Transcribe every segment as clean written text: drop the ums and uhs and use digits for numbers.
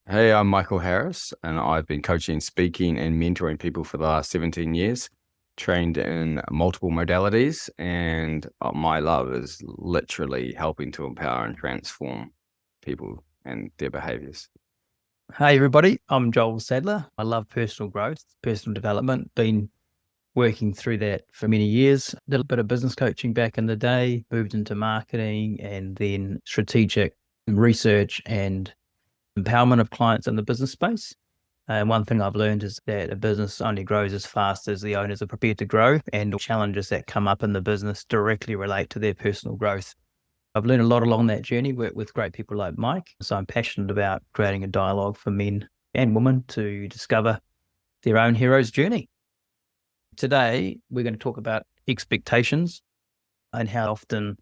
Hey, I'm Michael Harris, and I've been coaching, speaking, and mentoring people for the last 17 years, trained in multiple modalities, and my love is literally helping to empower and transform people and their behaviors. Hey everybody, I'm Joel Sadler. I love personal growth, personal development, been working through that for many years. Did a bit of business coaching back in the day, moved into marketing and then strategic research and empowerment of clients in the business space. And one thing I've learned is that a business only grows as fast as the owners are prepared to grow, and challenges that come up in the business directly relate to their personal growth. I've learned a lot along that journey, worked with great people like Mike. So I'm passionate about creating a dialogue for men and women to discover their own hero's journey. Today, we're going to talk about expectations and how often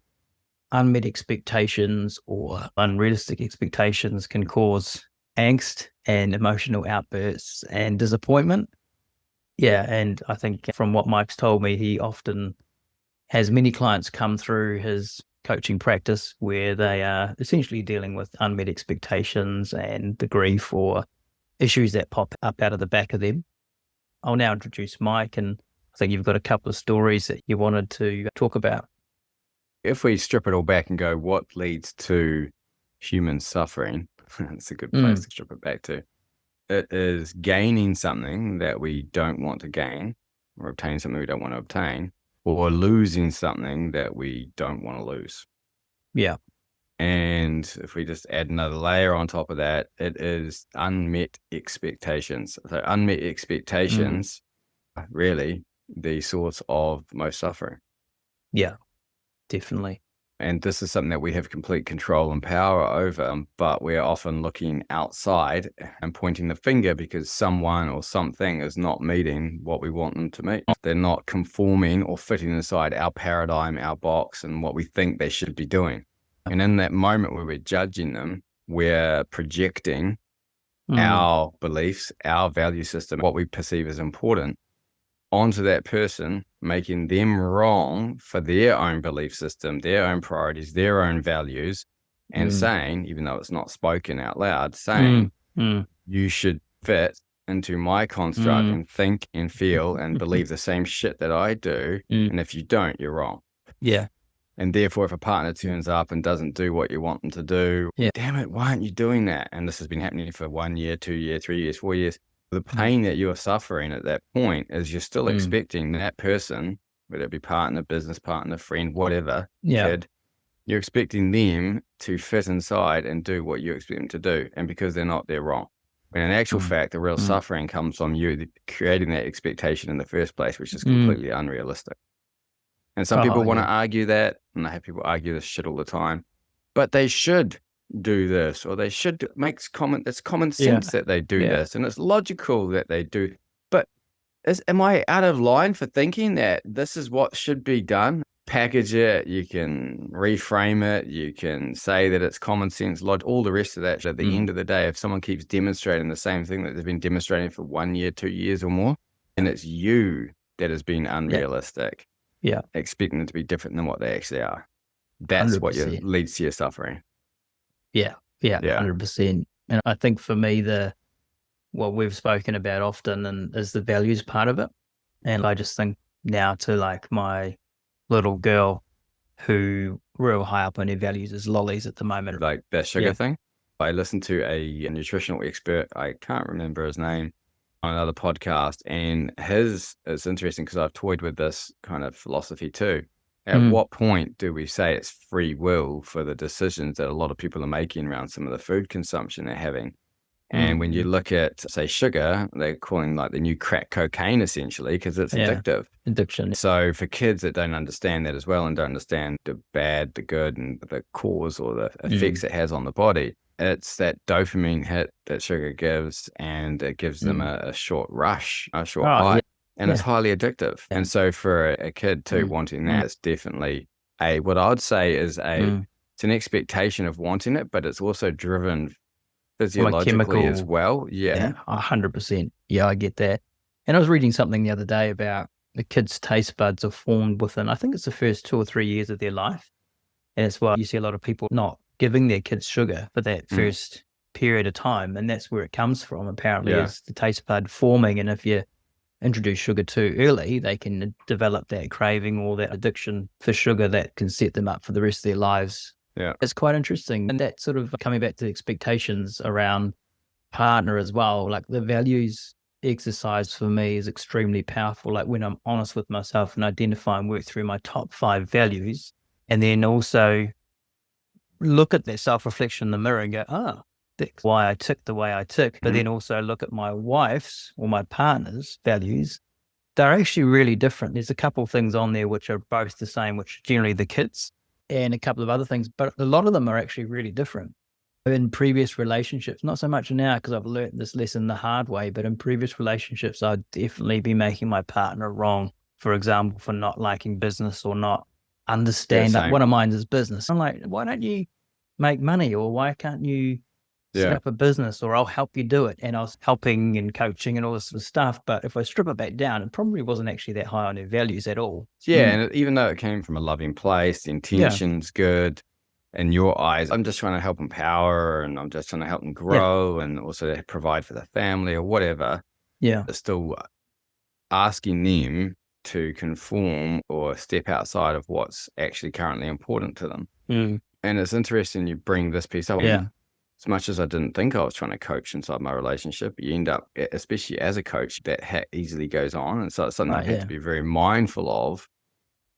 unmet expectations or unrealistic expectations can cause angst and emotional outbursts and disappointment. Yeah, and I think from what Mike's told me, he often has many clients come through his coaching practice where they are essentially dealing with unmet expectations and the grief or issues that pop up out of the back of them. I'll now introduce Mike, and I think you've got a couple of stories that you wanted to talk about. If we strip it all back and go, what leads to human suffering? It's a good place to strip it back to. It is gaining something that we don't want to gain, or obtaining something we don't want to obtain, or losing something that we don't want to lose. Yeah. And if we just add another layer on top of that, it is unmet expectations. So unmet expectations are really the source of most suffering. Yeah, definitely. And this is something that we have complete control and power over, but we're often looking outside and pointing the finger because someone or something is not meeting what we want them to meet. They're not conforming or fitting inside our paradigm, our box, and what we think they should be doing. And in that moment where we're judging them, we're projecting our beliefs, our value system, what we perceive as important, onto that person, making them wrong for their own belief system, their own priorities, their own values, and saying, even though it's not spoken out loud, saying, you should fit into my construct and think and feel and believe the same shit that I do. And if you don't, you're wrong. Yeah. And therefore, if a partner turns up and doesn't do what you want them to do, damn it, why aren't you doing that? And this has been happening for 1 year, 2 years, 3 years, 4 years. The pain that you're suffering at that point is you're still expecting that person, whether it be partner, business partner, friend, whatever, kid, you're expecting them to fit inside and do what you expect them to do. And because they're not, they're wrong. When in actual fact, the real suffering comes from you creating that expectation in the first place, which is completely unrealistic. And some people want to argue that, and I have people argue this shit all the time, but they should do this, or they should make it's common sense that they do this, and it's logical that they do. But am I out of line for thinking that this is what should be done? Package it, you can reframe it, you can say that it's common sense, all the rest of that. At the end of the day, if someone keeps demonstrating the same thing that they've been demonstrating for 1 year, 2 years or more, and it's you that has been unrealistic, expecting them to be different than what they actually are, that's 100%. What leads to your suffering. Yeah, 100%. And I think for me, what we've spoken about often and is the values part of it. And I just think now to like my little girl who real high up on her values is lollies at the moment. Like that sugar thing. I listened to a nutritional expert, I can't remember his name, on another podcast, and it's interesting because I've toyed with this kind of philosophy too. At what point do we say it's free will for the decisions that a lot of people are making around some of the food consumption they're having? And when you look at, say, sugar, they're calling like the new crack cocaine essentially because it's addictive. Addiction. So for kids that don't understand that as well and don't understand the bad, the good, and the cause or the effects it has on the body, it's that dopamine hit that sugar gives, and it gives them a short rush, a short high. And it's highly addictive. And so for a kid too, wanting that, it's definitely what I would say is it's an expectation of wanting it, but it's also driven physiologically as well. Yeah. 100%. Yeah, I get that. And I was reading something the other day about the kids' taste buds are formed within, I think it's the first 2 or 3 years of their life. And it's why you see a lot of people not giving their kids sugar for that first period of time. And that's where it comes from, apparently, is the taste bud forming. And if you introduce sugar too early, they can develop that craving or that addiction for sugar that can set them up for the rest of their lives. Yeah. It's quite interesting. And that sort of coming back to the expectations around partner as well, like the values exercise for me is extremely powerful. Like when I'm honest with myself and identify and work through my top 5 values, and then also look at that self-reflection in the mirror and go, that's why I tick the way I tick. But then also look at my wife's or my partner's values. They're actually really different. There's a couple of things on there which are both the same, which are generally the kids, and a couple of other things, but a lot of them are actually really different. In previous relationships, not so much now because I've learned this lesson the hard way, but in previous relationships, I'd definitely be making my partner wrong, for example, for not liking business or not understand that one of mine is business. I'm like, why don't you make money, or why can't you set up a business, or I'll help you do it. And I was helping and coaching and all this sort of stuff. But if I strip it back down, it probably wasn't actually that high on their values at all. Yeah. And even though it came from a loving place, the intention's good. In your eyes, I'm just trying to help empower, and I'm just trying to help them grow and also provide for the family or whatever. Yeah. It's still asking them to conform or step outside of what's actually currently important to them. And it's interesting you bring this piece up. Yeah. As much as I didn't think I was trying to coach inside my relationship, you end up, especially as a coach, that easily goes on. And so it's something I had to be very mindful of.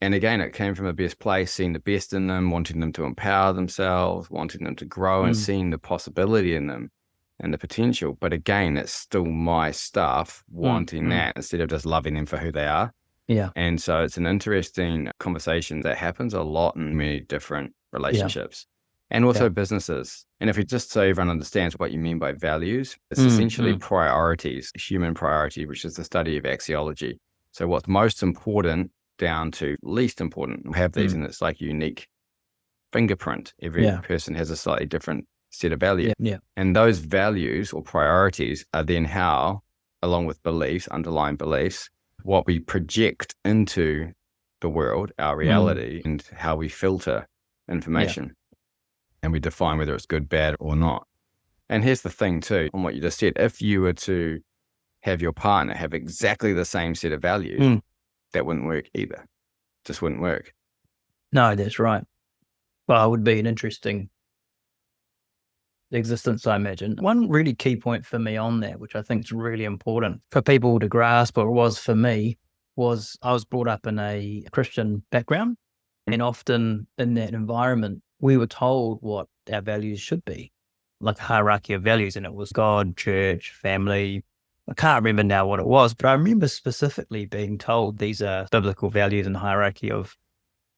And again, it came from a best place, seeing the best in them, wanting them to empower themselves, wanting them to grow and seeing the possibility in them and the potential. But again, it's still my stuff wanting that instead of just loving them for who they are. Yeah. And so it's an interesting conversation that happens a lot in many different relationships and also businesses. And if we just so everyone understands what you mean by values, it's essentially priorities, human priority, which is the study of axiology. So what's most important down to least important. We have these, and it's like unique fingerprint. Every person has a slightly different set of values. And those values or priorities are then how, along with beliefs, underlying beliefs, what we project into the world, our reality, and how we filter information. And we define whether it's good, bad, or not. And here's the thing too, on what you just said, if you were to have your partner have exactly the same set of values, that wouldn't work either. Just wouldn't work. No, that's right. Well, it would be an interesting existence, I imagine. One really key point for me on that, which I think is really important for people to grasp, or it was for me, was I was brought up in a Christian background. And often in that environment, we were told what our values should be, like a hierarchy of values. And it was God, church, family. I can't remember now what it was, but I remember specifically being told these are biblical values and hierarchy of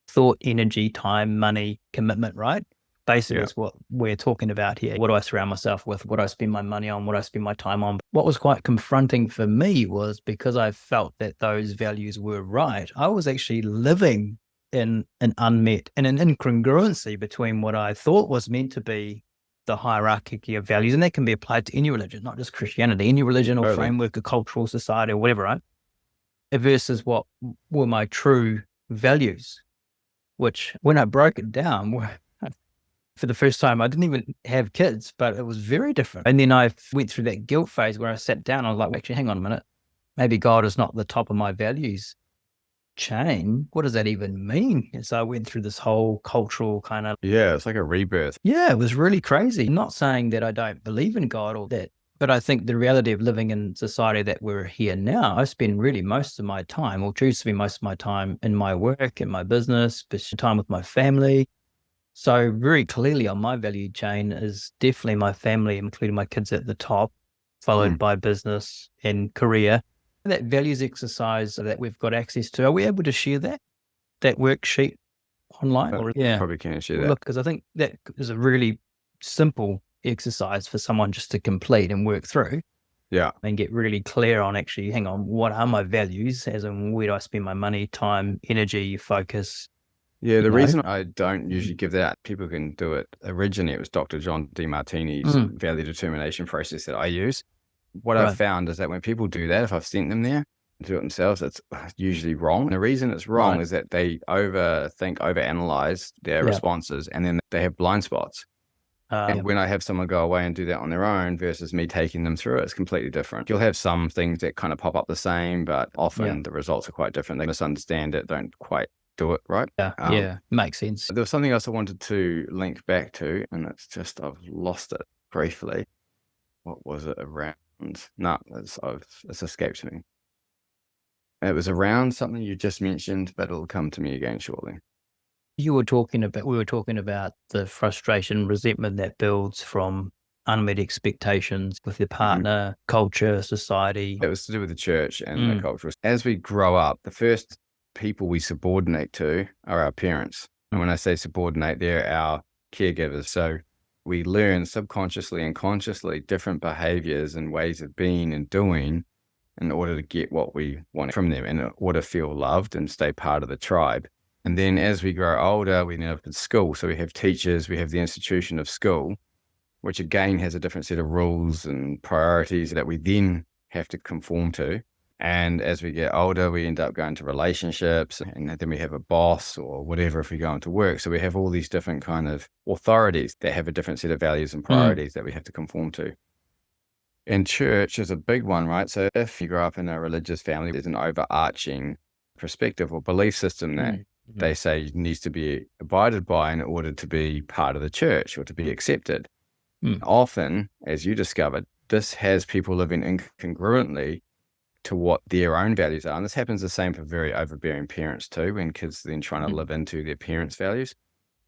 thought, energy, time, money, commitment, right? Basically, it's what we're talking about here. What do I surround myself with? What do I spend my money on? What do I spend my time on? What was quite confronting for me was because I felt that those values were right, I was actually living in an unmet and an incongruency between what I thought was meant to be the hierarchy of values, and that can be applied to any religion, not just Christianity, any religion or framework or cultural society or whatever, right? Versus what were my true values, which when I broke it down, were, for the first time, I didn't even have kids, but it was very different. And then I went through that guilt phase where I sat down, I was like, actually, hang on a minute. Maybe God is not the top of my values chain. What does that even mean? And so I went through this whole cultural kind of... Yeah, it's like a rebirth. Yeah, it was really crazy. I'm not saying that I don't believe in God or that, but I think the reality of living in society that we're here now, I spend really most of my time, or choose to spend most of my time in my work, in my business, spend time with my family. So very clearly on my value chain is definitely my family, including my kids at the top, followed by business and career. That values exercise that we've got access to, are we able to share that worksheet online? Probably can't share that. Look, because I think that is a really simple exercise for someone just to complete and work through. Yeah. And get really clear on actually, hang on, what are my values, as in where do I spend my money, time, energy, focus? Yeah, the reason I don't usually give that, people can do it. Originally, it was Dr. John DeMartini's value determination process that I use. What I've found is that when people do that, if I've sent them there, do it themselves, it's usually wrong. And the reason it's wrong is that they overanalyze their responses, and then they have blind spots. And when I have someone go away and do that on their own versus me taking them through it, it's completely different. You'll have some things that kind of pop up the same, but often the results are quite different. They misunderstand it, don't quite do it right. Makes sense. There was something else I wanted to link back to, and it's just I've lost it briefly. What was it around? No, it's escaped me. It was around something you just mentioned, but it'll come to me again shortly. We were talking about the frustration, resentment that builds from unmet expectations with your partner, culture, society. It was to do with the church and the culture. As we grow up, the first people we subordinate to are our parents. And when I say subordinate, they're our caregivers. So we learn subconsciously and consciously different behaviors and ways of being and doing in order to get what we want from them, in order to feel loved and stay part of the tribe. And then as we grow older, we end up in school. So we have teachers, we have the institution of school, which again has a different set of rules and priorities that we then have to conform to. And as we get older, we end up going to relationships, and then we have a boss or whatever if we go into work. So we have all these different kind of authorities that have a different set of values and priorities that we have to conform to. And church is a big one, right? So if you grow up in a religious family, there's an overarching perspective or belief system that they say needs to be abided by in order to be part of the church or to be accepted. Often, as you discovered, this has people living incongruently to what their own values are. And this happens the same for very overbearing parents too, when kids then trying to live into their parents' values.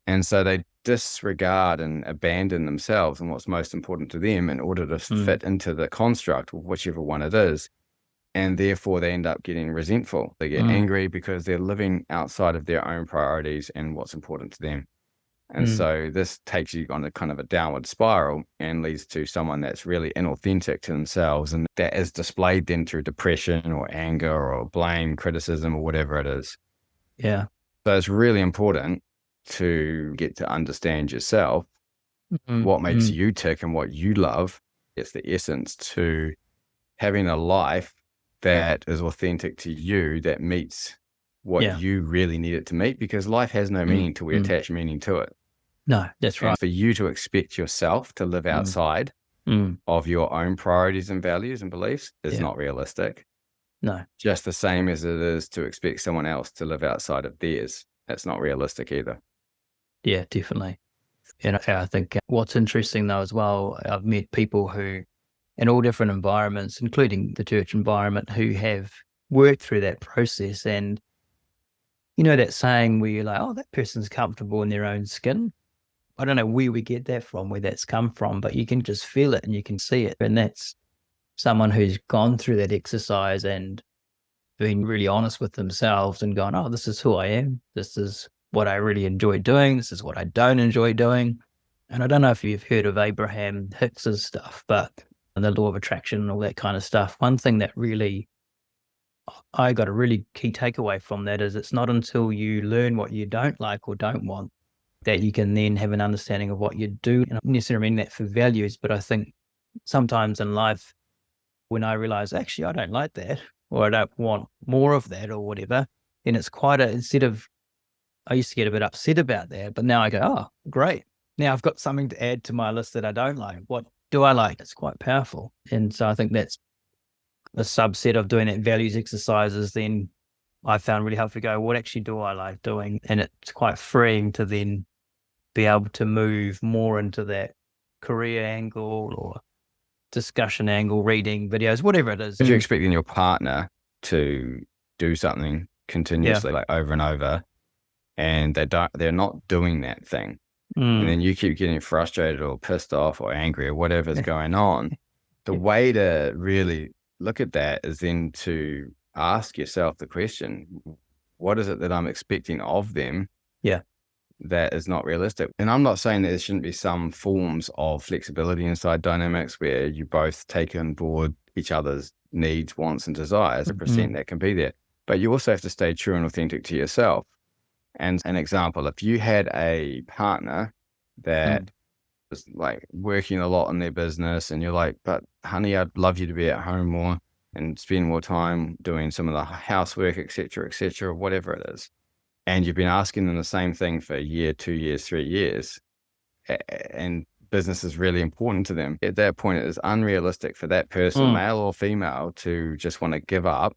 And so they disregard and abandon themselves and what's most important to them in order to fit into the construct of whichever one it is. And therefore they end up getting resentful. They get angry because they're living outside of their own priorities and what's important to them. And so this takes you on a kind of a downward spiral and leads to someone that's really inauthentic to themselves. And that is displayed then through depression or anger or blame, criticism, or whatever it is. Yeah. So it's really important to get to understand yourself, what makes you tick and what you love. It's the essence to having a life that is authentic to you, that meets what you really need it to meet, because life has no meaning till we attach meaning to it. No, that's right. And for you to expect yourself to live outside of your own priorities and values and beliefs is not realistic. No. Just the same as it is to expect someone else to live outside of theirs. That's not realistic either. Yeah, definitely. And I think what's interesting though as well, I've met people who in all different environments, including the church environment, who have worked through that process. And you know that saying where you're like, oh, that person's comfortable in their own skin. I don't know where we get that from, where that's come from, but you can just feel it and you can see it. And that's someone who's gone through that exercise and been really honest with themselves and gone, oh, this is who I am. This is what I really enjoy doing. This is what I don't enjoy doing. And I don't know if you've heard of Abraham Hicks's stuff, but the law of attraction and all that kind of stuff. One thing that really, I got a really key takeaway from that is it's not until you learn what you don't like or don't want that you can then have an understanding of what you do. And I don't necessarily mean that for values, but I think sometimes in life, when I realize actually I don't like that, or I don't want more of that or whatever, then it's quite instead of, I used to get a bit upset about that, but now I go, oh, great. Now I've got something to add to my list that I don't like. What do I like? It's quite powerful. And so I think that's a subset of doing that values exercises. Then I found really helpful to go, what actually do I like doing? And it's quite freeing to then be able to move more into that career angle or discussion angle, reading videos, whatever it is. If you're expecting your partner to do something continuously, like over and over, and they're not doing that thing, and then you keep getting frustrated or pissed off or angry or whatever's going on, the way to really look at that is then to ask yourself the question, what is it that I'm expecting of them that is not realistic? And I'm not saying that there shouldn't be some forms of flexibility inside dynamics where you both take on board each other's needs, wants, and desires. 100% that can be there. But you also have to stay true and authentic to yourself. And an example, if you had a partner that was like working a lot in their business and you're like, but honey, I'd love you to be at home more. and spend more time doing some of the housework, et cetera, whatever it is. And you've been asking them the same thing for a year, 2 years, 3 years, and business is really important to them. At that point, it is unrealistic for that person, male or female, to just want to give up.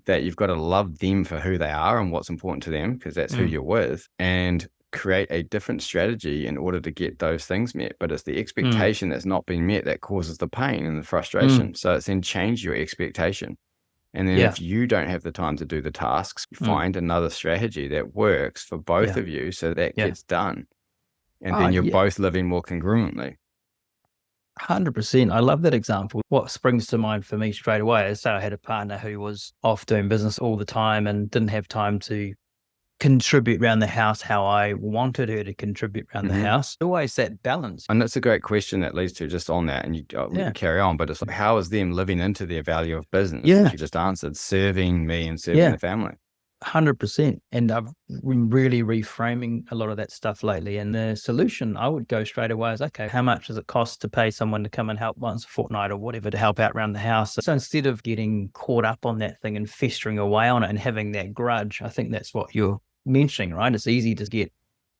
That you've got to love them for who they are and what's important to them, because that's who you're with, and create a different strategy in order to get those things met. But it's the expectation that's not being met that causes the pain and the frustration. So it's then change your expectation. And then if you don't have the time to do the tasks, find another strategy that works for both of you so that gets done. And then you're both living more congruently. 100%. I love that example. What springs to mind for me straight away is, say I had a partner who was off doing business all the time and didn't have time to contribute around the house how I wanted her to contribute around the house. Always that balance. And that's a great question that leads to just on that, and you we can carry on, but it's like, how is them living into their value of business? You just answered, serving me and serving the family. 100%. And I've been really reframing a lot of that stuff lately. And the solution I would go straight away is, okay, how much does it cost to pay someone to come and help once a fortnight or whatever to help out around the house? So instead of getting caught up on that thing and festering away on it and having that grudge, I think that's what you're mentioning, right? It's easy to get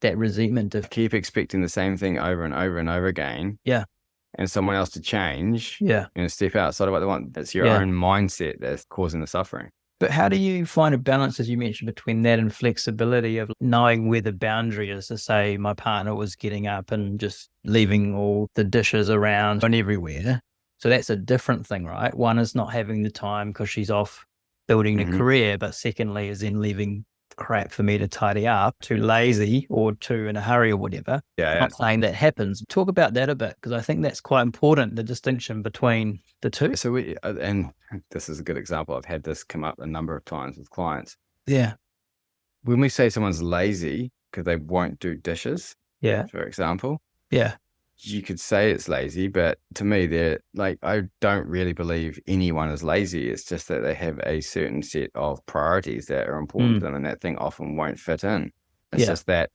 that resentment of keep expecting the same thing over and over and over again. And someone else to change and step outside of what they want. It's your own mindset that's causing the suffering. But how do you find a balance, as you mentioned, between that and flexibility of knowing where the boundary is? To say my partner was getting up and just leaving all the dishes around and everywhere. So that's a different thing, right? One is not having the time because she's off building a career, but secondly is then leaving crap for me to tidy up, too lazy or too in a hurry or whatever. Not saying that happens. Talk about that a bit, because I think that's quite important, the distinction between the two. So and this is a good example. I've had this come up a number of times with clients. When we say someone's lazy because they won't do dishes, for example, you could say it's lazy, but to me, they're like, I don't really believe anyone is lazy. It's just that they have a certain set of priorities that are important to them, and that thing often won't fit in. It's just that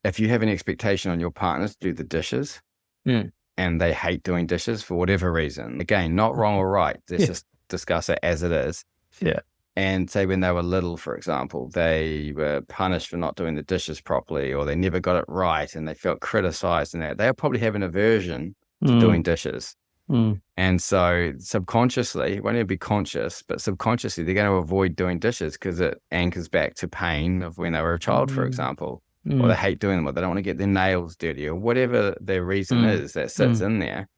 if you have an expectation on your partner to do the dishes and they hate doing dishes for whatever reason, again, not wrong or right, let's just discuss it as it is. And say when they were little, for example, they were punished for not doing the dishes properly, or they never got it right and they felt criticized, and that they'll probably have an aversion to doing dishes. And so subconsciously, it won't even be conscious, but subconsciously, they're going to avoid doing dishes because it anchors back to pain of when they were a child, for example, or they hate doing them, or they don't want to get their nails dirty, or whatever their reason is that sits in there.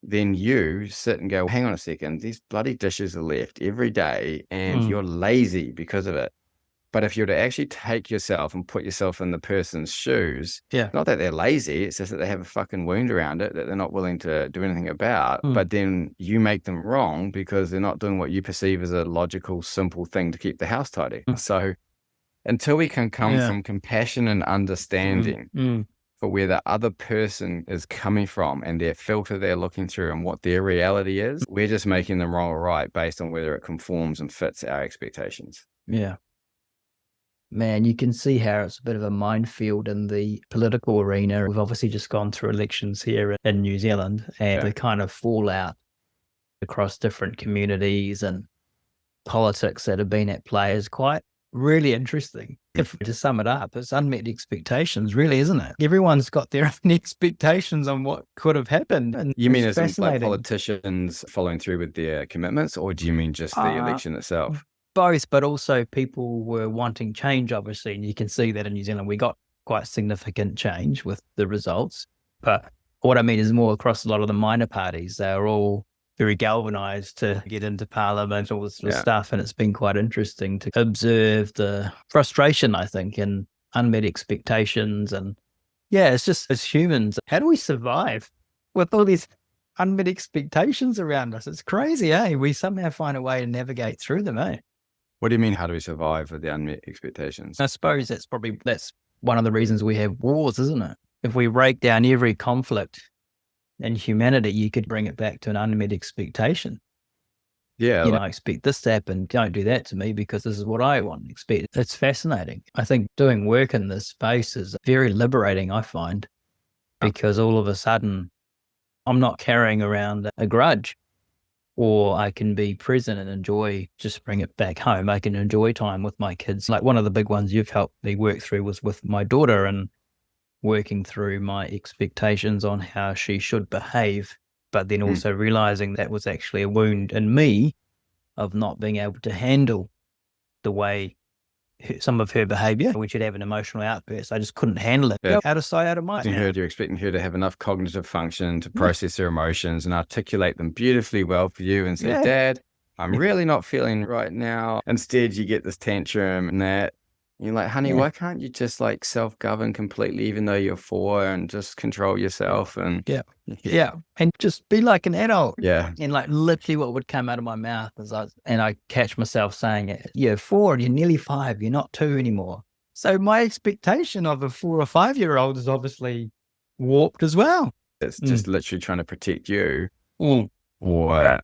Then you sit and go, hang on a second, these bloody dishes are left every day and you're lazy because of it. But if you were to actually take yourself and put yourself in the person's shoes, not that they're lazy, it's just that they have a fucking wound around it that they're not willing to do anything about. But then you make them wrong because they're not doing what you perceive as a logical, simple thing to keep the house tidy. So until we can come from compassion and understanding for where the other person is coming from and their filter they're looking through and what their reality is, we're just making them wrong or right based on whether it conforms and fits our expectations. Man, you can see how it's a bit of a minefield in the political arena. We've obviously just gone through elections here in New Zealand, and the kind of fallout across different communities and politics that have been at play is quite really interesting. If to sum it up, it's unmet expectations, really, isn't it? Everyone's got their own expectations on what could have happened. And you mean as like politicians following through with their commitments, or do you mean just the election itself? Both, but also people were wanting change, obviously, and you can see that in New Zealand. We got quite significant change with the results. But what I mean is more across a lot of the minor parties. They're all very galvanized to get into parliament, all this sort of stuff. And it's been quite interesting to observe the frustration, I think, and unmet expectations. And it's just as humans, how do we survive with all these unmet expectations around us? It's crazy, eh? We somehow find a way to navigate through them, eh? What do you mean, how do we survive with the unmet expectations? I suppose that's one of the reasons we have wars, isn't it? If we break down every conflict in humanity, you could bring it back to an unmet expectation. I expect this to happen. Don't do that to me because this is what I want and expect. It's fascinating. I think doing work in this space is very liberating, I find, because all of a sudden I'm not carrying around a grudge. or I can be present and enjoy, just bring it back home. I can enjoy time with my kids. Like one of the big ones you've helped me work through was with my daughter, and working through my expectations on how she should behave, but then also realizing that was actually a wound in me of not being able to handle the way some of her behavior. When she'd have an emotional outburst, I just couldn't handle it. Yeah. Out of sight, out of mind. You're expecting her to have enough cognitive function to process her emotions and articulate them beautifully well for you and say, Dad, I'm really not feeling right now. Instead, you get this tantrum and that. You're like, honey, why can't you just like self-govern completely, even though you're 4, and just control yourself? And and just be like an adult. Yeah. And like literally what would come out of my mouth is I catch myself saying it. You're 4 and you're nearly 5. You're not 2 anymore. So my expectation of a 4 or 5-year-old is obviously warped as well. It's just literally trying to protect you or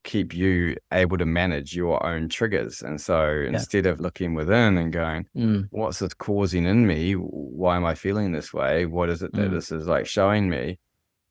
keep you able to manage your own triggers. And so instead of looking within and going, what's this causing in me? Why am I feeling this way? What is it that this is like showing me?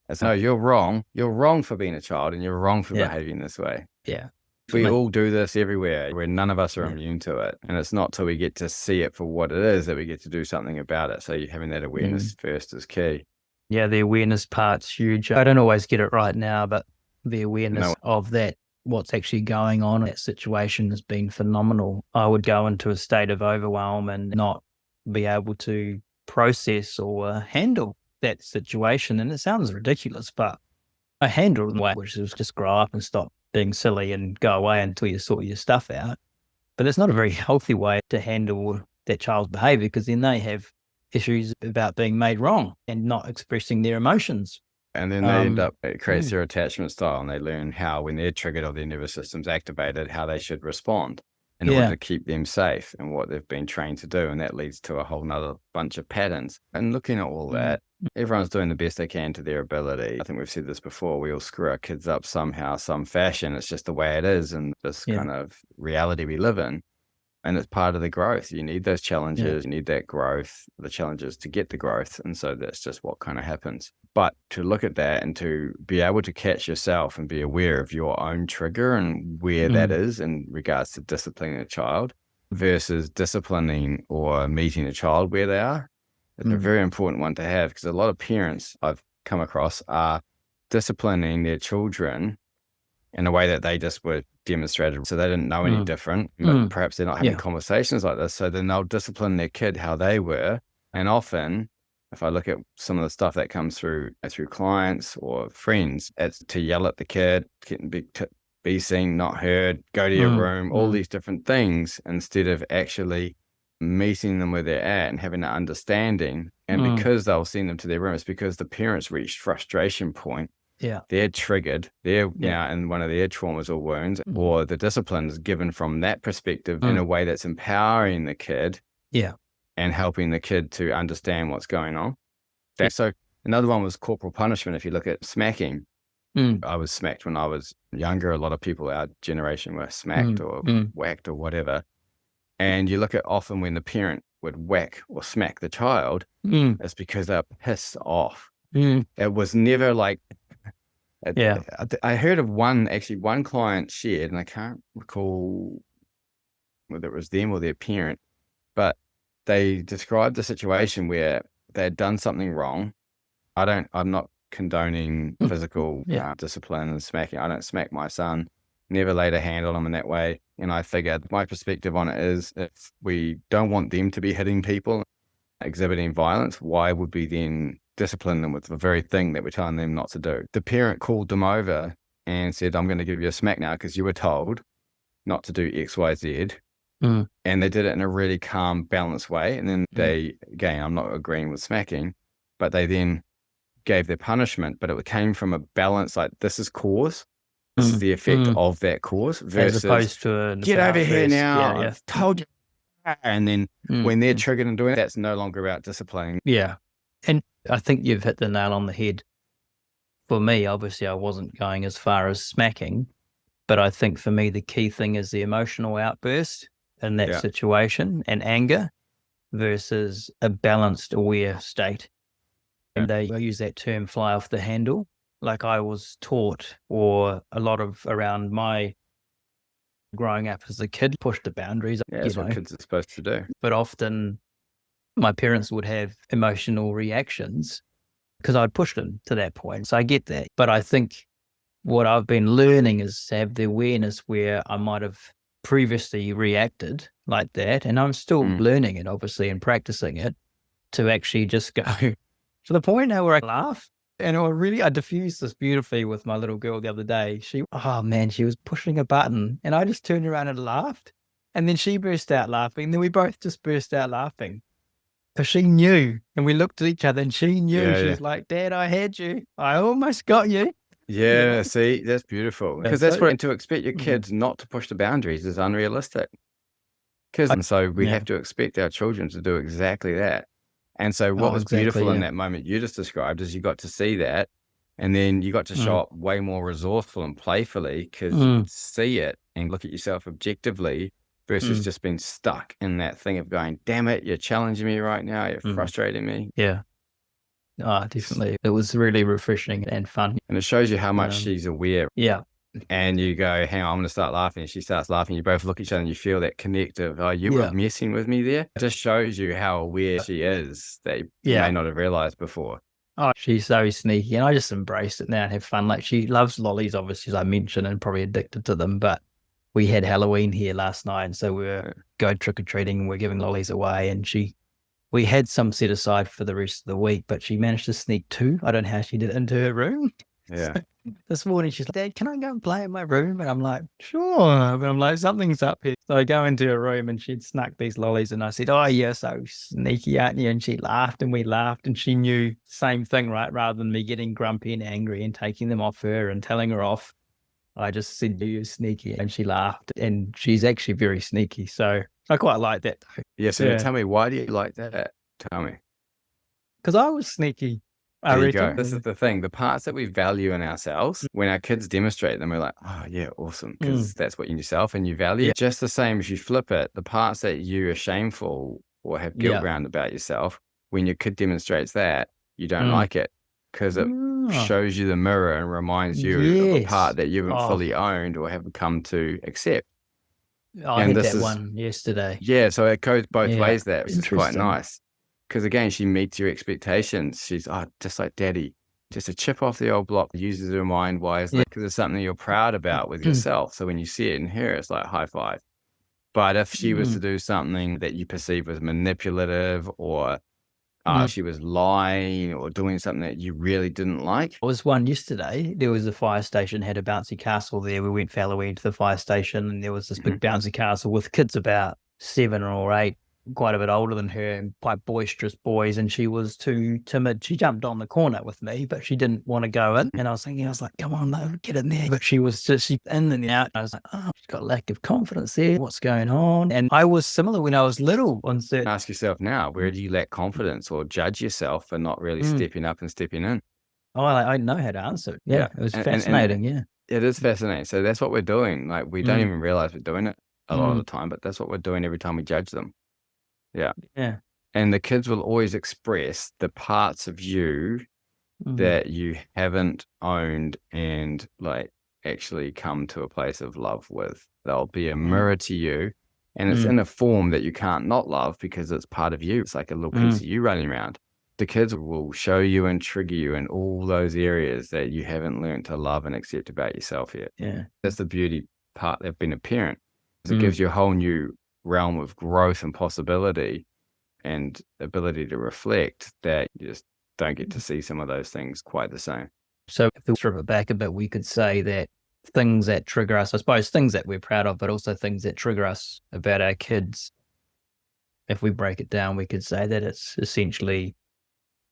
It's no, you're wrong. You're wrong for being a child and you're wrong for behaving this way. Yeah. We all do this everywhere where none of us are immune to it. And it's not till we get to see it for what it is that we get to do something about it. So having that awareness first is key. Yeah, the awareness part's huge. I don't always get it right now, but the awareness of that, what's actually going on in that situation has been phenomenal. I would go into a state of overwhelm and not be able to process or handle that situation. And it sounds ridiculous, but I handle it in a way which is just grow up and stop being silly and go away until you sort your stuff out. But it's not a very healthy way to handle that child's behavior, because then they have issues about being made wrong and not expressing their emotions. And then they end up, it creates their attachment style, and they learn how, when they're triggered or their nervous system's activated, how they should respond in order to keep them safe and what they've been trained to do. And that leads to a whole nother bunch of patterns. And looking at all that, everyone's doing the best they can to their ability. I think we've said this before. We all screw our kids up somehow, some fashion. It's just the way it is, and this kind of reality we live in. And it's part of the growth. You need those challenges. You need that growth, the challenges to get the growth. And so that's just what kind of happens. But to look at that and to be able to catch yourself and be aware of your own trigger and where that is in regards to disciplining a child versus disciplining or meeting a child where they are, it's a very important one to have, because a lot of parents I've come across are disciplining their children in a way that they just were demonstrated. So they didn't know any different, but perhaps they're not having conversations like this. So then they'll discipline their kid how they were. And often, if I look at some of the stuff that comes through clients or friends, it's to yell at the kid, be seen, not heard, go to your room, all these different things, instead of actually meeting them where they're at and having that understanding. And because they'll send them to their room, it's because the parents reached frustration point. They're triggered. They're now in one of their traumas or wounds, or the discipline is given from that perspective in a way that's empowering the kid and helping the kid to understand what's going on. So another one was corporal punishment. If you look at smacking, I was smacked when I was younger. A lot of people our generation were smacked or whacked or whatever. And you look at often when the parent would whack or smack the child, it's because they're pissed off. It was never like, I heard of one client shared, and I can't recall whether it was them or their parent, but they described a situation where they had done something wrong. I'm not condoning physical discipline and smacking. I don't smack my son, never laid a hand on him in that way. And I figured my perspective on it is, if we don't want them to be hitting people, exhibiting violence, why would we then discipline them with the very thing that we're telling them not to do? The parent called them over and said, I'm going to give you a smack now because you were told not to do X, Y, Z. And they did it in a really calm, balanced way. And then they, again, I'm not agreeing with smacking, but they then gave their punishment, but it came from a balance, like, this is cause, this is the effect of that cause, versus as opposed to get over here now, I've told you. And then when they're triggered and doing it, that's no longer about disciplining. And I think you've hit the nail on the head. For me, obviously, I wasn't going as far as smacking, but I think for me, the key thing is the emotional outburst in that situation and anger versus a balanced, aware state. And they use that term, fly off the handle. like I was taught, or a lot of around my growing up as a kid, pushed the boundaries, Yeah, that's what kids are supposed to do. but often my parents would have emotional reactions because I'd pushed them to that point. So I get that. But I think what I've been learning is to have the awareness where I might have previously reacted like that. And I'm still learning it, obviously, and practicing it, to actually just go to the point now where I laugh. And I diffused this beautifully with my little girl the other day. She was pushing a button and I just turned around and laughed. And then she burst out laughing. And then we both just burst out laughing. Because she knew, and we looked at each other and she knew. Yeah, She's like, Dad, I had you. I almost got you. Yeah, see, that's beautiful. Because that's what, and to expect your kids not to push the boundaries is unrealistic. And so we have to expect our children to do exactly that. And so what was beautiful in that moment you just described is you got to see that, and then you got to show up way more resourceful and playfully because you could see it and look at yourself objectively versus just being stuck in that thing of going, damn it, you're challenging me right now, you're frustrating me. Yeah. Definitely. It was really refreshing and fun. And it shows you how much she's aware. Yeah. And you go, hang on, I'm going to start laughing. And she starts laughing. You both look at each other and you feel that connective. Oh, you were messing with me there. It just shows you how aware she is that you may not have realized before. Oh, she's so sneaky. And I just embrace it now and have fun. Like, she loves lollies, obviously, as I mentioned, and probably addicted to them. But we had Halloween here last night. And so we were going trick-or-treating and we're giving lollies away. And we had some set aside for the rest of the week, but she managed to sneak 2. I don't know how she did it, into her room. Yeah. So this morning she's like, Dad, can I go and play in my room? And I'm like, sure. But I'm like, something's up here. So I go into her room and she'd snuck these lollies and I said, oh, you're so sneaky, aren't you? And she laughed and we laughed and she knew same thing, right? Rather than me getting grumpy and angry and taking them off her and telling her off, I just said, you're sneaky. And she laughed, and she's actually very sneaky. So I quite like that though. Yeah, so tell me, why do you like that? Tell me. Because I was sneaky. There you go. This is the thing. The parts that we value in ourselves, when our kids demonstrate them, we're like, oh, yeah, awesome. Because that's what you yourself and you value. Just the same as you flip it, the parts that you are shameful or have guilt around about yourself, when your kid demonstrates that, you don't like it because it shows you the mirror and reminds you of a part that you haven't fully owned or haven't come to accept. I had that one yesterday. Yeah, so it goes both ways there, which is quite nice. Because again, she meets your expectations. She's just like daddy, just a chip off the old block, uses her mind wisely because it's something you're proud about with yourself. So when you see it in her, it's like high five. But if she was to do something that you perceive as manipulative or she was lying or doing something that you really didn't like. There was one yesterday. There was a fire station, had a bouncy castle there. We went for Halloween to the fire station and there was this big bouncy castle with kids about 7 or 8. Quite a bit older than her and quite boisterous boys, and she was too timid. She jumped on the corner with me, but she didn't want to go in. And I was like, come on, no, get in there. But she was just in and out. I was like, she's got a lack of confidence there. What's going on? And I was similar when I was little. Ask yourself now, where do you lack confidence or judge yourself for not really stepping up and stepping in? Oh, I know how to answer. Yeah, it was fascinating. It is fascinating. So that's what we're doing. Like, we don't even realize we're doing it a lot of the time, but that's what we're doing every time we judge them. Yeah. And the kids will always express the parts of you that you haven't owned and like actually come to a place of love with. They'll be a mirror to you, and it's in a form that you can't not love because it's part of you. It's like a little piece of you running around. The kids will show you and trigger you in all those areas that you haven't learned to love and accept about yourself yet. Yeah. That's the beauty part of being a parent. It gives you a whole new realm of growth and possibility and ability to reflect that you just don't get to see some of those things quite the same. So if we strip it back a bit, we could say that things that trigger us, I suppose things that we're proud of, but also things that trigger us about our kids, if we break it down, we could say that it's essentially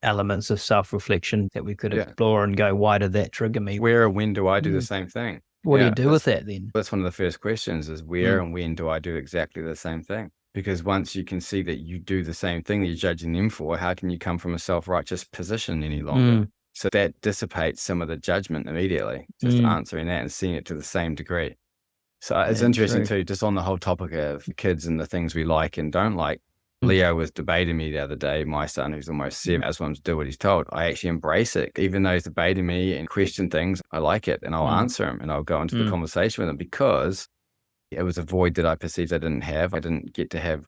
elements of self-reflection that we could explore and go, why did that trigger me? Where and when do I do the same thing? What do you do with that then? That's one of the first questions is where and when do I do exactly the same thing? Because once you can see that you do the same thing that you're judging them for, how can you come from a self-righteous position any longer? So that dissipates some of the judgment immediately, just answering that and seeing it to the same degree. So it's interesting too, just on the whole topic of kids and the things we like and don't like. Leo was debating me the other day, my son, who's almost 7, I just want him to do what he's told. I actually embrace it. Even though he's debating me and question things, I like it, and I'll answer him, and I'll go into the conversation with him, because it was a void that I perceived I didn't have. I didn't get to have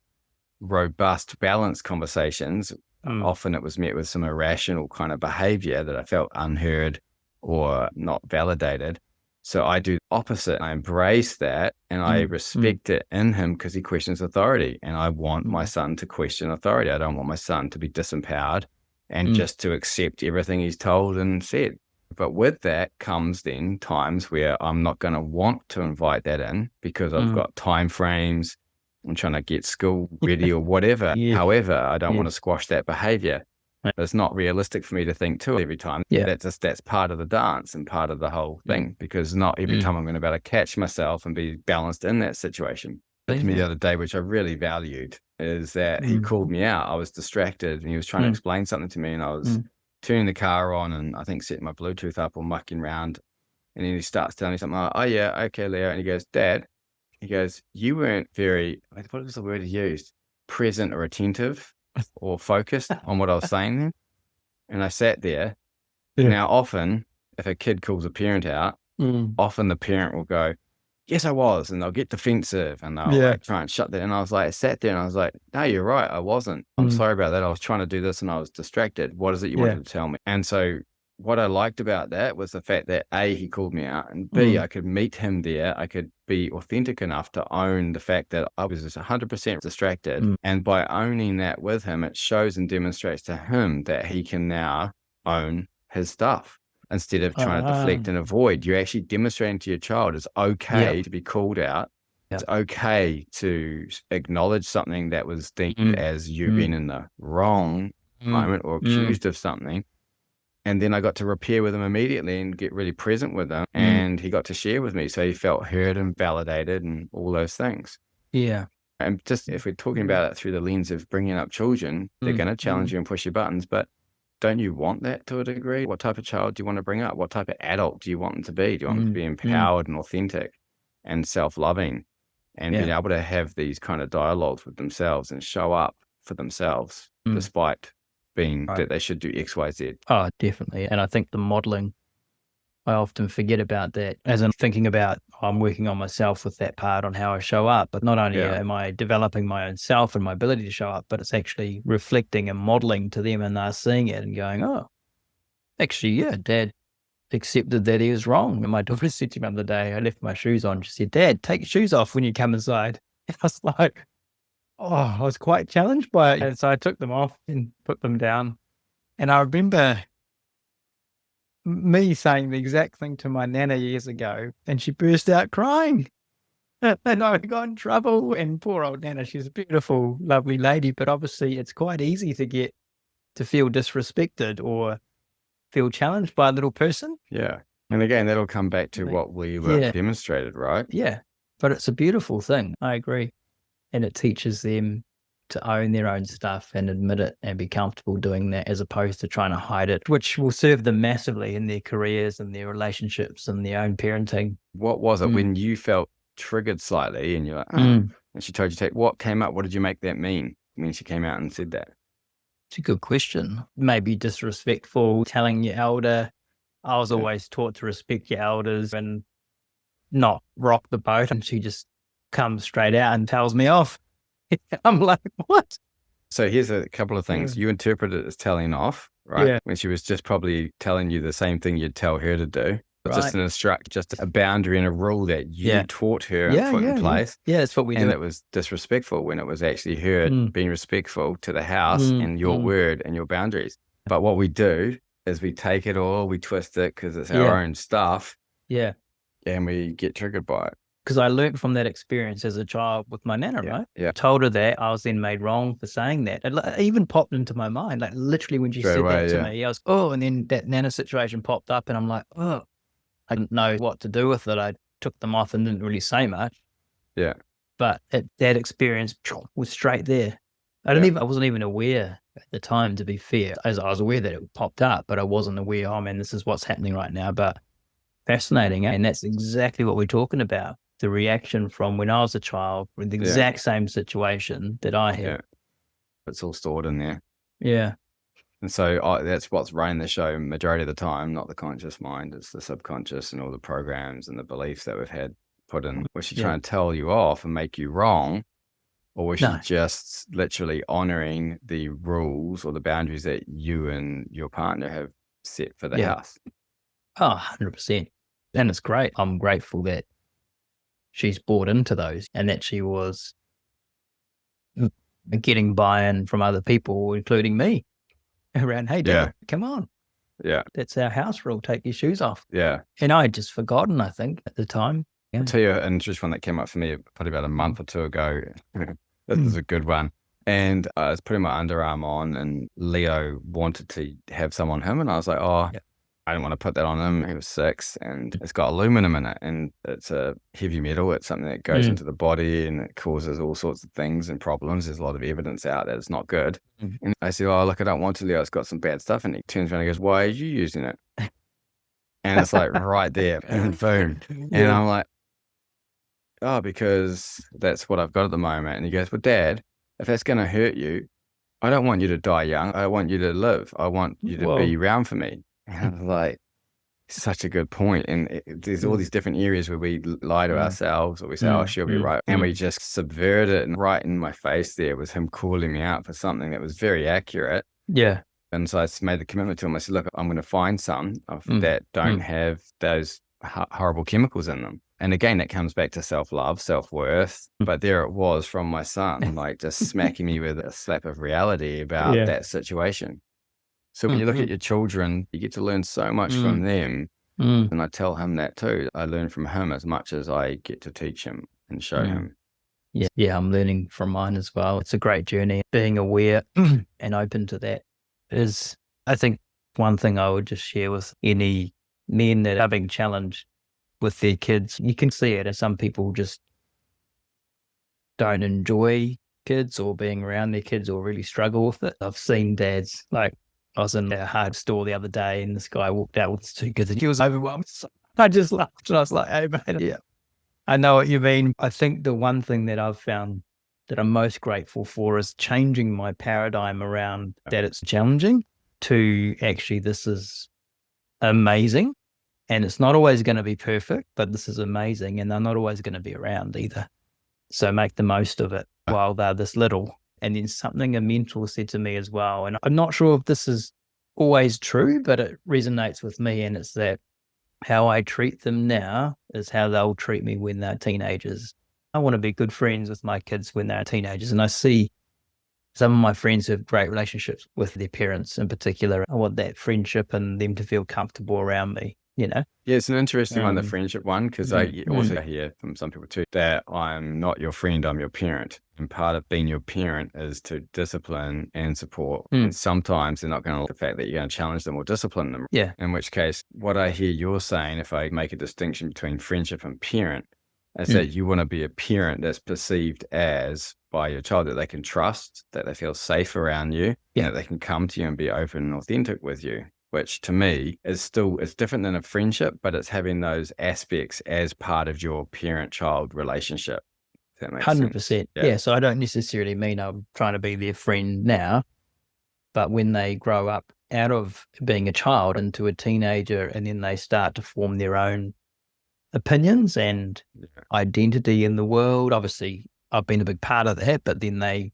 robust, balanced conversations. Often it was met with some irrational kind of behavior that I felt unheard or not validated. So I do the opposite. I embrace that, and I respect it in him because he questions authority. And I want my son to question authority. I don't want my son to be disempowered and just to accept everything he's told and said. But with that comes then times where I'm not going to want to invite that in because I've got time frames. I'm trying to get school ready or whatever. However, I don't want to squash that behavior. It's not realistic for me to think too every time. That's part of the dance and part of the whole thing, because not every time I'm going to be able to catch myself and be balanced in that situation. But to me the other day, which I really valued, is that he called me out. I was distracted and he was trying to explain something to me, and I was turning the car on and I think setting my Bluetooth up or mucking around. And then he starts telling me something like, "Oh yeah, okay, Leo." And he goes, "Dad," he goes, "you weren't very," what was the word he used? "Present or attentive or focused on what I was saying then." And I sat there. Now, often, if a kid calls a parent out, often the parent will go, "Yes, I was." And they'll get defensive and they'll like try and shut that. And I was like, I sat there and I was like, "No, you're right. I wasn't. I'm sorry about that. I was trying to do this and I was distracted. What is it you wanted to tell me?" And so what I liked about that was the fact that A, he called me out, and B, I could meet him there. I could be authentic enough to own the fact that I was just 100% distracted. And by owning that with him, it shows and demonstrates to him that he can now own his stuff. Instead of trying to deflect and avoid, you're actually demonstrating to your child it's okay to be called out. It's okay to acknowledge something that was deemed as you being in the wrong moment or accused of something. And then I got to repair with him immediately and get really present with him. And he got to share with me. So he felt heard and validated and all those things. Yeah. And just if we're talking about it through the lens of bringing up children, they're going to challenge you and push your buttons. But don't you want that to a degree? What type of child do you want to bring up? What type of adult do you want them to be? Do you want them to be empowered and authentic and self-loving and being able to have these kind of dialogues with themselves and show up for themselves despite being that they should do X, Y, Z? Oh, definitely. And I think the modeling, I often forget about that as I'm thinking about, I'm working on myself with that part on how I show up. But not only am I developing my own self and my ability to show up, but it's actually reflecting and modeling to them, and they're seeing it and going, "Oh, actually, Dad accepted that he was wrong." And my daughter said to me the other day, I left my shoes on. She said, "Dad, take your shoes off when you come inside." And I was like, I was quite challenged by it. And so I took them off and put them down. And I remember me saying the exact thing to my nana years ago, and she burst out crying. And I got in trouble. And poor old nana, she's a beautiful, lovely lady, but obviously it's quite easy to feel disrespected or feel challenged by a little person. Yeah. And again, that'll come back to what we were demonstrated, right? Yeah. But it's a beautiful thing. I agree. And it teaches them to own their own stuff and admit it and be comfortable doing that, as opposed to trying to hide it, which will serve them massively in their careers and their relationships and their own parenting. What was it when you felt triggered slightly and you're like, and she told you to take, what came up? What did you make that mean when she came out and said that? It's a good question. Maybe disrespectful, telling your elder. I was always taught to respect your elders and not rock the boat. And she just comes straight out and tells me off. I'm like, what? So here's a couple of things. You interpret it as telling off, right? Yeah. When she was just probably telling you the same thing you'd tell her to do. Just just a boundary and a rule that you taught her and put in place. Yeah, that's what we do. And it was disrespectful when it was actually her being respectful to the house and your word and your boundaries. But what we do is we take it all, we twist it because it's our own stuff. Yeah. And we get triggered by it. Because I learned from that experience as a child with my nana, right? Yeah. I told her that. I was then made wrong for saying that. It even popped into my mind, like literally when she said that to me, I was, and then that nana situation popped up and I'm like, I didn't know what to do with it. I took them off and didn't really say much. Yeah. But that experience was straight there. I wasn't even aware at the time, to be fair. As I was aware that it popped up, but I wasn't aware, oh man, this is what's happening right now. But fascinating. And that's exactly what we're talking about. The reaction from when I was a child with the exact same situation that I had. It's all stored in there. Yeah. And so that's what's running the show majority of the time, not the conscious mind. It's the subconscious and all the programs and the beliefs that we've had put in. Was she trying to tell you off and make you wrong? Or was she just literally honoring the rules or the boundaries that you and your partner have set for the house? Oh, 100%. And it's great. I'm grateful that she's bought into those and that she was getting buy-in from other people, including me, around, hey, Dad, come on. Yeah. That's our house rule. Take your shoes off. Yeah. And I had just forgotten, I think, at the time. I'll tell you an interesting one that came up for me probably about a month or two ago. This is a good one. And I was putting my underarm on and Leo wanted to have some on him. And I was like, I didn't want to put that on him. He was 6 and it's got aluminum in it and it's a heavy metal. It's something that goes into the body and it causes all sorts of things and problems. There's a lot of evidence out that it's not good. And I said, look, I don't want to, Leo. It's got some bad stuff. And he turns around and goes, why are you using it? And it's like right there and boom. And I'm like, because that's what I've got at the moment. And he goes, well, Dad, if that's going to hurt you, I don't want you to die young. I want you to live. I want you to be around for me. And I was like, such a good point. And there's all these different areas where we lie to ourselves or we say, she'll be right. And we just subvert it. And right in my face there was him calling me out for something that was very accurate. Yeah. And so I made the commitment to him. I said, look, I'm going to find some that don't have those horrible chemicals in them. And again, that comes back to self-love, self-worth. But there it was from my son, like just smacking me with a slap of reality about that situation. So when you look at your children, you get to learn so much from them. And I tell him that too. I learn from him as much as I get to teach him and show him. Yeah, I'm learning from mine as well. It's a great journey. Being aware and open to that is, I think, one thing I would just share with any men that are being challenged with their kids. You can see it as some people just don't enjoy kids or being around their kids or really struggle with it. I've seen dads, like I was in a hard store the other day and this guy walked out with his 2 kids and he was overwhelmed. So I just laughed and I was like, hey, man, I know what you mean. I think the one thing that I've found that I'm most grateful for is changing my paradigm around that it's challenging to actually this is amazing. And it's not always going to be perfect, but this is amazing. And they're not always going to be around either. So make the most of it while they're this little. And then something a mentor said to me as well. And I'm not sure if this is always true, but it resonates with me. And it's that how I treat them now is how they'll treat me when they're teenagers. I want to be good friends with my kids when they're teenagers. And I see some of my friends who have great relationships with their parents in particular. I want that friendship and them to feel comfortable around me. Yeah, it's an interesting one, the friendship one, because I also hear from some people too that I'm not your friend, I'm your parent. And part of being your parent is to discipline and support. And sometimes they're not going to like the fact that you're going to challenge them or discipline them. Yeah. In which case, what I hear you're saying, if I make a distinction between friendship and parent, is that you want to be a parent that's perceived as by your child that they can trust, that they feel safe around you, that they can come to you and be open and authentic with you. Which to me is it's different than a friendship, but it's having those aspects as part of your parent-child relationship. If that makes 100%. sense. Yeah. So I don't necessarily mean I'm trying to be their friend now, but when they grow up out of being a child into a teenager and then they start to form their own opinions and identity in the world, obviously I've been a big part of that, but then they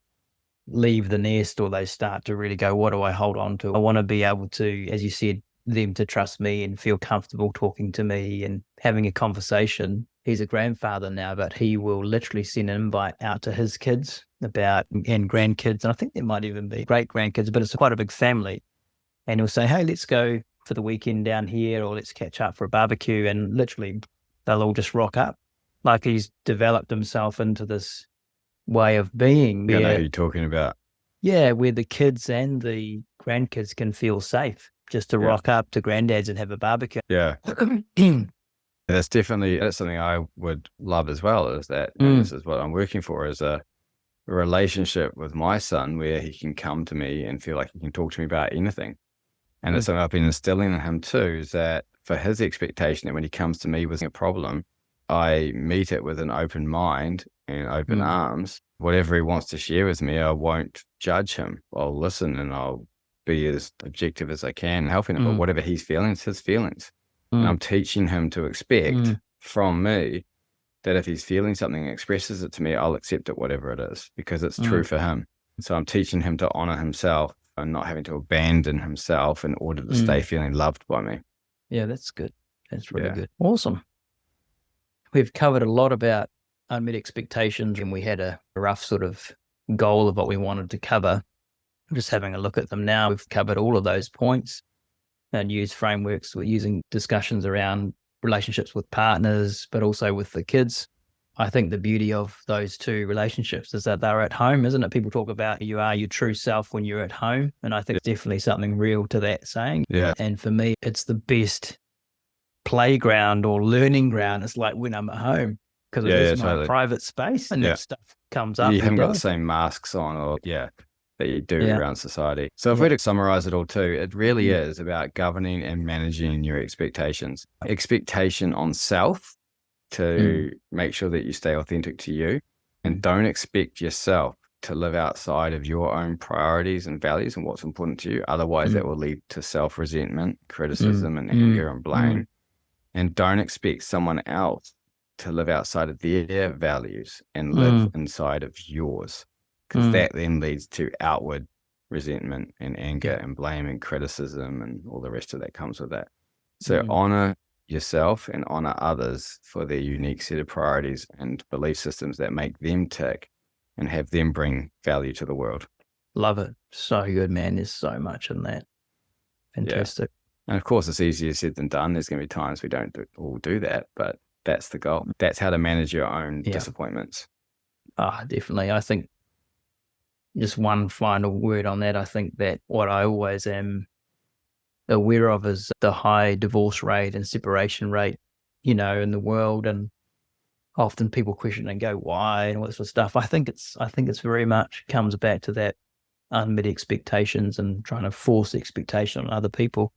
leave the nest or they start to really go, what do I hold on to? I want to be able to, as you said, them to trust me and feel comfortable talking to me and having a conversation. He's a grandfather now, but he will literally send an invite out to his kids and grandkids. And I think there might even be great grandkids, but it's quite a big family. And he'll say, hey, let's go for the weekend down here or let's catch up for a barbecue. And literally they'll all just rock up. Like he's developed himself into this way of being. I know who you're talking about. Yeah, where the kids and the grandkids can feel safe just to rock up to granddad's and have a barbecue. Yeah. That's something I would love as well, is that this is what I'm working for, is a relationship with my son where he can come to me and feel like he can talk to me about anything. And it's something I've been instilling in him too, is that for his expectation that when he comes to me with a problem, I meet it with an open mind and open arms. Whatever he wants to share with me, I won't judge him. I'll listen and I'll be as objective as I can, helping him. But whatever he's feeling, it's his feelings. And I'm teaching him to expect from me that if he's feeling something and expresses it to me, I'll accept it, whatever it is, because it's true for him. So I'm teaching him to honor himself and not having to abandon himself in order to stay feeling loved by me. Yeah, that's good. That's really good. Awesome. We've covered a lot about unmet expectations, and we had a rough sort of goal of what we wanted to cover. I'm just having a look at them now. We've covered all of those points and used frameworks. We're using discussions around relationships with partners, but also with the kids. I think the beauty of those two relationships is that they're at home, isn't it? People talk about you are your true self when you're at home. And I think there's definitely something real to that saying. Yeah. And for me, it's the best playground or learning ground. It's like when I'm at home, because it is my private space and that stuff comes up. You haven't got the same masks on that you do around society. So if we're to summarize it all too, it really is about governing and managing your expectations. Expectation on self to make sure that you stay authentic to you, and don't expect yourself to live outside of your own priorities and values and what's important to you. Otherwise that will lead to self-resentment, criticism and anger and blame. And don't expect someone else to live outside of their values and live inside of yours, because that then leads to outward resentment and anger and blame and criticism and all the rest of that comes with that. So honor yourself and honor others for their unique set of priorities and belief systems that make them tick and have them bring value to the world. Love it. So good, man. There's so much in that. Fantastic. And of course, it's easier said than done. There's going to be times we don't all do that, but that's the goal. That's how to manage your own disappointments. Definitely. I think just one final word on that. I think that what I always am aware of is the high divorce rate and separation rate, in the world. And often people question and go, why, and all that sort of stuff. I think it's very much comes back to that unmet expectations and trying to force expectation on other people.